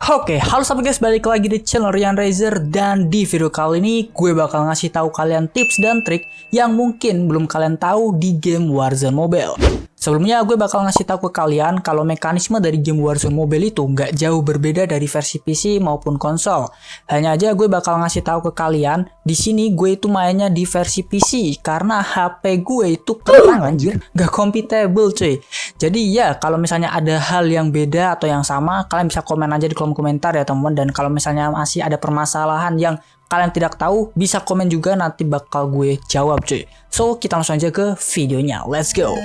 Oke, halo sahabat guys, balik lagi di channel Rian Razer. Dan di video kali ini gue bakal ngasih tahu kalian tips dan trik yang mungkin belum kalian tahu di game Warzone Mobile. Sebelumnya gue bakal ngasih tahu ke kalian kalau mekanisme dari game Warzone Mobile itu nggak jauh berbeda dari versi PC maupun konsol. Hanya aja gue bakal ngasih tahu ke kalian, di sini gue itu mainnya di versi PC karena HP gue itu kentang anjir, nggak compatible cuy. Jadi ya kalau misalnya ada hal yang beda atau yang sama, kalian bisa komen aja di kolom komentar ya teman. Dan kalau misalnya masih ada permasalahan yang kalian tidak tahu, bisa komen juga, nanti bakal gue jawab cuy. So kita langsung aja ke videonya, let's go.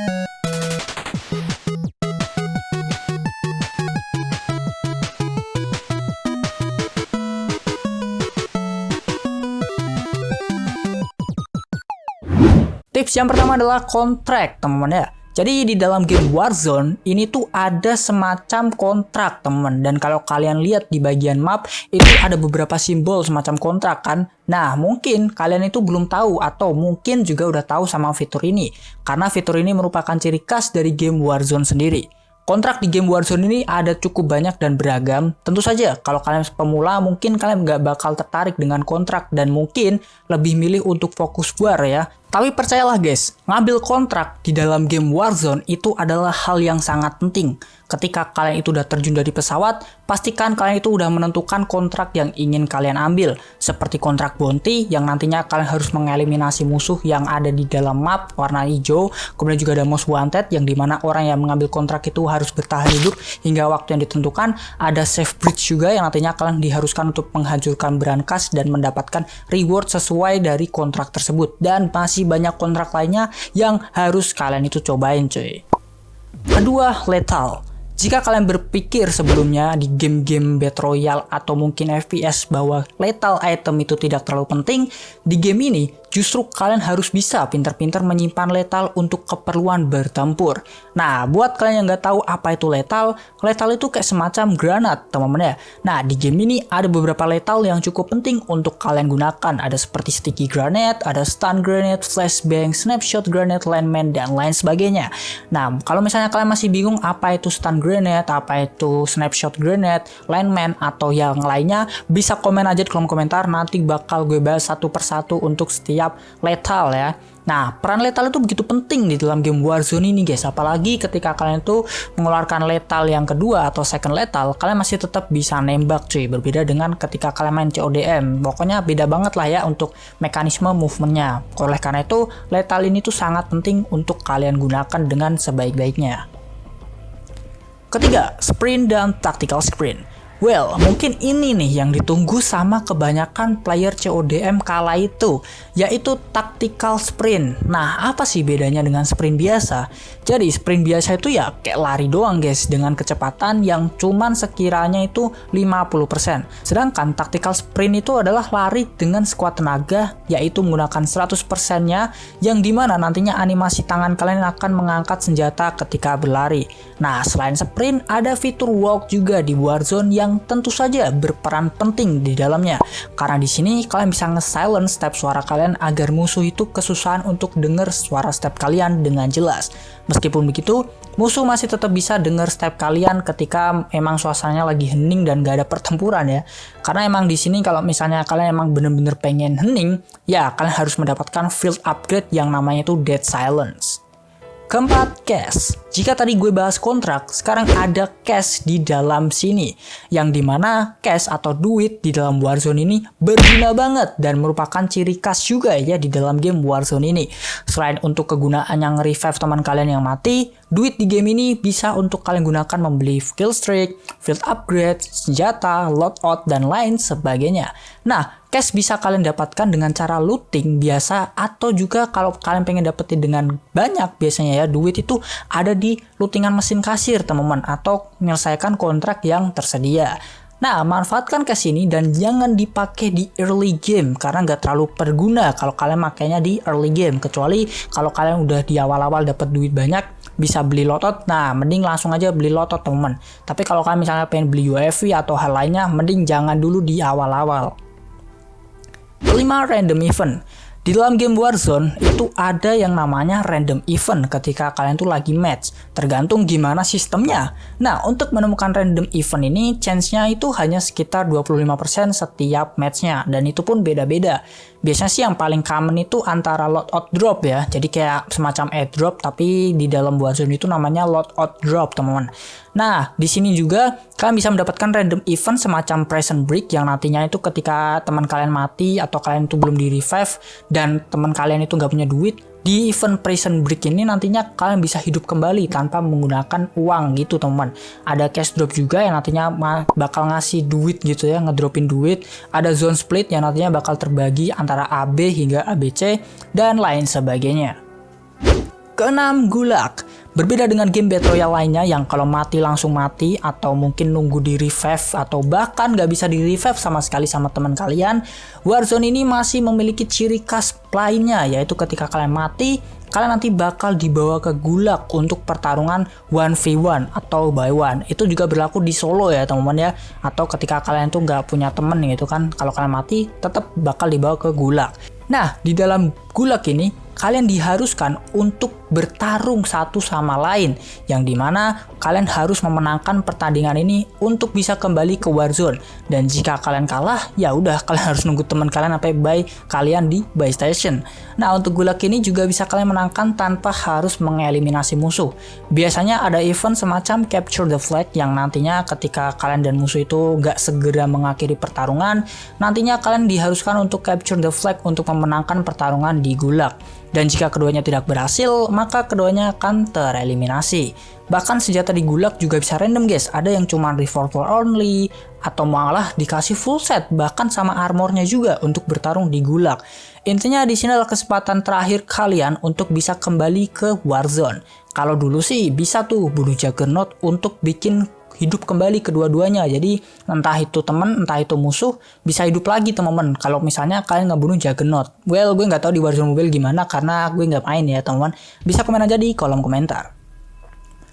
Tips yang pertama adalah kontrak teman-teman ya. Jadi di dalam game Warzone ini tuh ada semacam kontrak teman-teman. Dan kalau kalian lihat di bagian map itu ada beberapa simbol semacam kontrak kan. Nah mungkin kalian itu belum tahu atau mungkin juga udah tahu sama fitur ini. Karena fitur ini merupakan ciri khas dari game Warzone sendiri. Kontrak di game Warzone ini ada cukup banyak dan beragam. Tentu saja kalau kalian pemula mungkin kalian nggak bakal tertarik dengan kontrak dan mungkin lebih milih untuk fokus war ya. Tapi percayalah guys, ngambil kontrak di dalam game Warzone itu adalah hal yang sangat penting. Ketika kalian itu udah terjun dari pesawat, pastikan kalian itu udah menentukan kontrak yang ingin kalian ambil. Seperti kontrak bounty yang nantinya kalian harus mengeliminasi musuh yang ada di dalam map warna hijau. Kemudian juga ada most wanted yang dimana orang yang mengambil kontrak itu harus bertahan hidup hingga waktu yang ditentukan. Ada safe bridge juga yang nantinya kalian diharuskan untuk menghancurkan brankas dan mendapatkan reward sesuai dari kontrak tersebut. Dan masih banyak kontrak lainnya yang harus kalian itu cobain cuy. Kedua, lethal. Jika kalian berpikir sebelumnya di game-game Battle Royale atau mungkin FPS bahwa lethal item itu tidak terlalu penting, di game ini justru kalian harus bisa pintar-pintar menyimpan lethal untuk keperluan bertempur. Nah, buat kalian yang nggak tahu apa itu lethal itu kayak semacam granat teman-teman ya. Nah, di game ini ada beberapa lethal yang cukup penting untuk kalian gunakan. Ada seperti sticky grenade, ada stun grenade, flashbang, snapshot grenade, landmine, dan lain sebagainya. Nah, kalau misalnya kalian masih bingung apa itu stun grenade, apa itu snapshot grenade, landmine, atau yang lainnya, bisa komen aja di kolom komentar. Nanti bakal gue bahas satu persatu untuk setiap lethal ya. Nah, peran lethal itu begitu penting di dalam game Warzone ini guys. Apalagi ketika kalian itu mengeluarkan lethal yang kedua atau second lethal, kalian masih tetap bisa nembak cuy. Berbeda dengan ketika kalian main CODM. Pokoknya beda banget lah ya untuk mekanisme movementnya. Oleh karena itu, lethal ini tuh sangat penting untuk kalian gunakan dengan sebaik-baiknya. Ketiga, sprint dan tactical sprint. Well, mungkin ini nih yang ditunggu sama kebanyakan player CODM kala itu, yaitu tactical sprint. Nah, apa sih bedanya dengan sprint biasa? Jadi, sprint biasa itu ya kayak lari doang guys, dengan kecepatan yang cuman sekiranya itu 50%. Sedangkan tactical sprint itu adalah lari dengan sekuat tenaga, yaitu menggunakan 100%-nya, yang dimana nantinya animasi tangan kalian akan mengangkat senjata ketika berlari. Nah, selain sprint, ada fitur walk juga di Warzone yang tentu saja berperan penting di dalamnya. Karena di sini kalian bisa nge-silence step suara kalian agar musuh itu kesusahan untuk dengar suara step kalian dengan jelas. Meskipun begitu, musuh masih tetap bisa dengar step kalian ketika emang suasananya lagi hening dan gak ada pertempuran ya. Karena emang di sini kalau misalnya kalian emang bener-bener pengen hening, ya kalian harus mendapatkan field upgrade yang namanya itu Dead Silence. Keempat, cash. Jika tadi gue bahas kontrak, sekarang ada cash di dalam sini. Yang dimana cash atau duit di dalam Warzone ini berguna banget dan merupakan ciri khas juga ya di dalam game Warzone ini. Selain untuk kegunaan yang revive teman kalian yang mati, duit di game ini bisa untuk kalian gunakan membeli kill streak, field upgrade, senjata, loadout, dan lain sebagainya. Nah, cash bisa kalian dapatkan dengan cara looting biasa atau juga kalau kalian pengen dapetin dengan banyak biasanya ya, duit itu ada di lootingan mesin kasir teman-teman atau menyelesaikan kontrak yang tersedia. Nah, manfaatkan cash ini dan jangan dipakai di early game karena nggak terlalu berguna kalau kalian makainya di early game. Kecuali kalau kalian udah di awal-awal dapat duit banyak, bisa beli lotot, nah mending langsung aja beli lotot teman-teman. Tapi kalau kalian misalnya pengen beli UAV atau hal lainnya, mending jangan dulu di awal-awal. 5. Random event. Di dalam game Warzone itu ada yang namanya random event ketika kalian tuh lagi match, tergantung gimana sistemnya. Nah, untuk menemukan random event ini chance-nya itu hanya sekitar 25% setiap match-nya, dan itu pun beda-beda. Biasanya sih yang paling common itu antara loadout drop ya, jadi kayak semacam airdrop tapi di dalam Warzone itu namanya loadout drop, teman-teman. Nah, di sini juga kalian bisa mendapatkan random event semacam prison break yang nantinya itu ketika teman kalian mati atau kalian itu belum di revive dan teman kalian itu nggak punya duit, di event prison break ini nantinya kalian bisa hidup kembali tanpa menggunakan uang gitu, teman. Ada cash drop juga yang nantinya bakal ngasih duit gitu ya, ngedropin duit. Ada zone split yang nantinya bakal terbagi antara AB hingga ABC dan lain sebagainya. Keenam, Gulag. Berbeda dengan game Battle Royale lainnya yang kalau mati langsung mati atau mungkin nunggu di revive atau bahkan gak bisa di revive sama sekali sama teman kalian, Warzone ini masih memiliki ciri khas lainnya, yaitu ketika kalian mati, kalian nanti bakal dibawa ke Gulag untuk pertarungan 1v1 atau by one. Itu juga berlaku di solo ya teman-teman ya, atau ketika kalian tuh gak punya temen gitu kan, kalau kalian mati tetap bakal dibawa ke Gulag. Nah, di dalam Gulag ini kalian diharuskan untuk bertarung satu sama lain, yang dimana kalian harus memenangkan pertandingan ini untuk bisa kembali ke Warzone. Dan jika kalian kalah, ya udah kalian harus nunggu teman kalian sampai buy kalian di buy station. Nah, untuk Gulag ini juga bisa kalian menangkan tanpa harus mengeliminasi musuh. Biasanya ada event semacam Capture the Flag yang nantinya ketika kalian dan musuh itu gak segera mengakhiri pertarungan, nantinya kalian diharuskan untuk Capture the Flag untuk memenangkan pertarungan di Gulag. Dan jika keduanya tidak berhasil, maka keduanya akan tereliminasi. Bahkan senjata di Gulag juga bisa random guys, ada yang cuma revolver only, atau malah dikasih full set, bahkan sama armornya juga untuk bertarung di Gulag. Intinya di sini adalah kesempatan terakhir kalian untuk bisa kembali ke Warzone. Kalau dulu sih bisa tuh bunuh Juggernaut untuk bikin hidup kembali kedua-duanya, jadi entah itu temen entah itu musuh bisa hidup lagi teman-teman. Kalau misalnya kalian ngebunuh Juggernaut, well gue nggak tahu di Warzone Mobile gimana karena gue nggak main ya teman-teman, bisa komen aja di kolom komentar.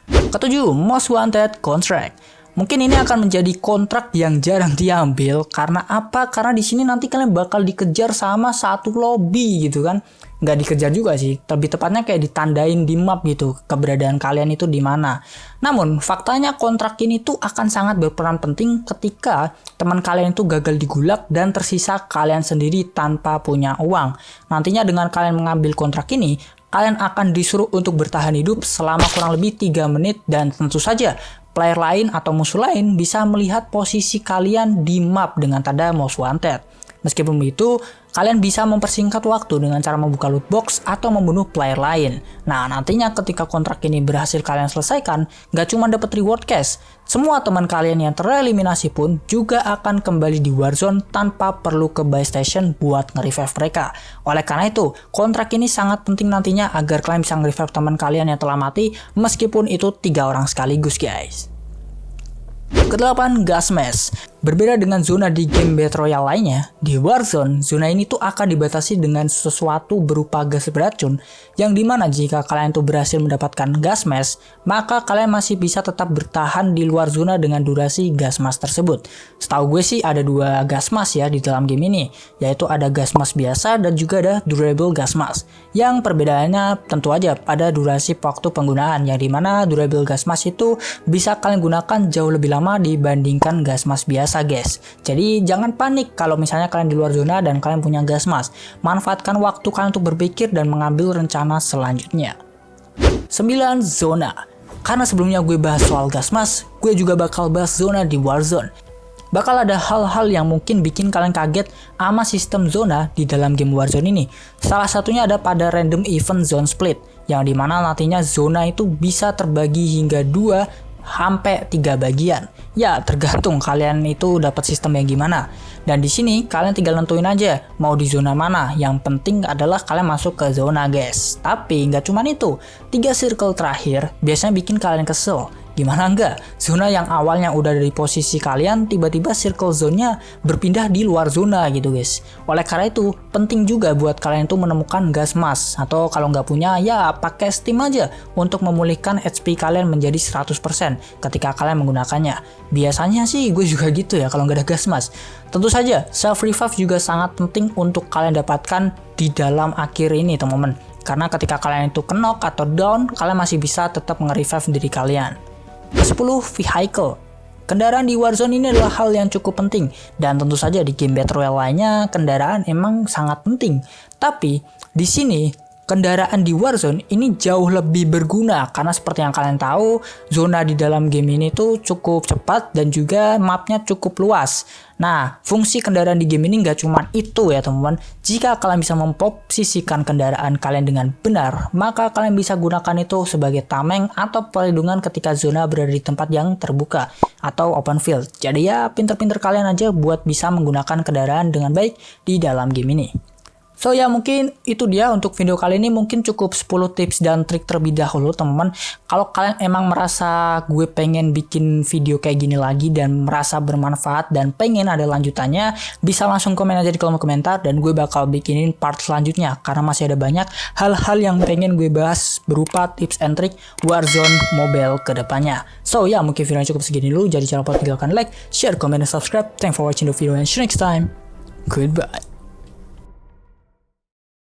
Ketujuh, Most Wanted Contract. Mungkin ini akan menjadi kontrak yang jarang diambil karena apa? Karena di sini nanti kalian bakal dikejar sama satu lobby gitu kan. Nggak dikejar juga sih, lebih tepatnya kayak ditandain di map gitu keberadaan kalian itu di mana. Namun faktanya kontrak ini tuh akan sangat berperan penting ketika teman kalian itu gagal di Gulag dan tersisa kalian sendiri tanpa punya uang. Nantinya dengan kalian mengambil kontrak ini, kalian akan disuruh untuk bertahan hidup selama kurang lebih 3 menit dan tentu saja player lain atau musuh lain bisa melihat posisi kalian di map dengan tanda Most Wanted. Meskipun begitu, kalian bisa mempersingkat waktu dengan cara membuka loot box atau membunuh player lain. Nah, nantinya ketika kontrak ini berhasil kalian selesaikan, gak cuma dapat reward cash, semua teman kalian yang tereliminasi pun juga akan kembali di Warzone tanpa perlu ke buy station buat nge-revive mereka. Oleh karena itu, kontrak ini sangat penting nantinya agar kalian bisa nge-revive teman kalian yang telah mati, meskipun itu 3 orang sekaligus guys. Kedelapan, Gas Mask. Berbeda dengan zona di game Battle Royale lainnya, di Warzone, zona ini tuh akan dibatasi dengan sesuatu berupa gas beracun, yang dimana jika kalian tuh berhasil mendapatkan gas mask, maka kalian masih bisa tetap bertahan di luar zona dengan durasi gas mask tersebut. Setahu gue sih ada 2 gas mask ya di dalam game ini, yaitu ada gas mask biasa dan juga ada durable gas mask. Yang perbedaannya tentu aja pada durasi waktu penggunaan, yang dimana durable gas mask itu bisa kalian gunakan jauh lebih lama dibandingkan gas mask biasa guys. Jadi jangan panik kalau misalnya kalian di luar zona dan kalian punya gas mask. Manfaatkan waktu kalian untuk berpikir dan mengambil rencana selanjutnya. 9. Zona. Karena sebelumnya gue bahas soal gas mask, gue juga bakal bahas zona di Warzone. Bakal ada hal-hal yang mungkin bikin kalian kaget sama sistem zona di dalam game Warzone ini. Salah satunya ada pada random event zone split, yang dimana nantinya zona itu bisa terbagi hingga 2 sampai 3 bagian. Ya, tergantung kalian itu dapat sistem yang gimana. Dan di sini kalian tinggal nentuin aja mau di zona mana. Yang penting adalah kalian masuk ke zona, guys. Tapi nggak cuma itu. 3 circle terakhir biasanya bikin kalian kesel. Gimana enggak? Zona yang awalnya udah dari posisi kalian, tiba-tiba circle zone-nya berpindah di luar zona gitu guys. Oleh karena itu, penting juga buat kalian tuh menemukan gas mask. Atau kalau nggak punya, ya pakai steam aja untuk memulihkan HP kalian menjadi 100% ketika kalian menggunakannya. Biasanya sih gue juga gitu ya kalau nggak ada gas mask. Tentu saja, self revive juga sangat penting untuk kalian dapatkan di dalam akhir ini teman-teman. Karena ketika kalian itu knock atau down, kalian masih bisa tetap nge-revive diri kalian. 10. Vehicle. Kendaraan di Warzone ini adalah hal yang cukup penting, dan tentu saja di game Battle Royale lainnya kendaraan emang sangat penting. Tapi di sini kendaraan di Warzone ini jauh lebih berguna karena seperti yang kalian tahu, zona di dalam game ini tuh cukup cepat dan juga mapnya cukup luas. Nah, fungsi kendaraan di game ini nggak cuma itu ya teman-teman. Jika kalian bisa memposisikan kendaraan kalian dengan benar, maka kalian bisa gunakan itu sebagai tameng atau perlindungan ketika zona berada di tempat yang terbuka atau open field. Jadi ya pinter-pinter kalian aja buat bisa menggunakan kendaraan dengan baik di dalam game ini. So ya mungkin itu dia untuk video kali ini, mungkin cukup 10 tips dan trik terlebih dahulu teman-teman. Kalau kalian emang merasa gue pengen bikin video kayak gini lagi dan merasa bermanfaat dan pengen ada lanjutannya, bisa langsung komen aja di kolom komentar dan gue bakal bikinin part selanjutnya karena masih ada banyak hal-hal yang pengen gue bahas berupa tips and trik Warzone Mobile ke depannya. So ya mungkin videonya cukup segini dulu, jadi jangan lupa tinggalkan like, share, comment, dan subscribe. Thanks for watching the video and see you next time. Goodbye.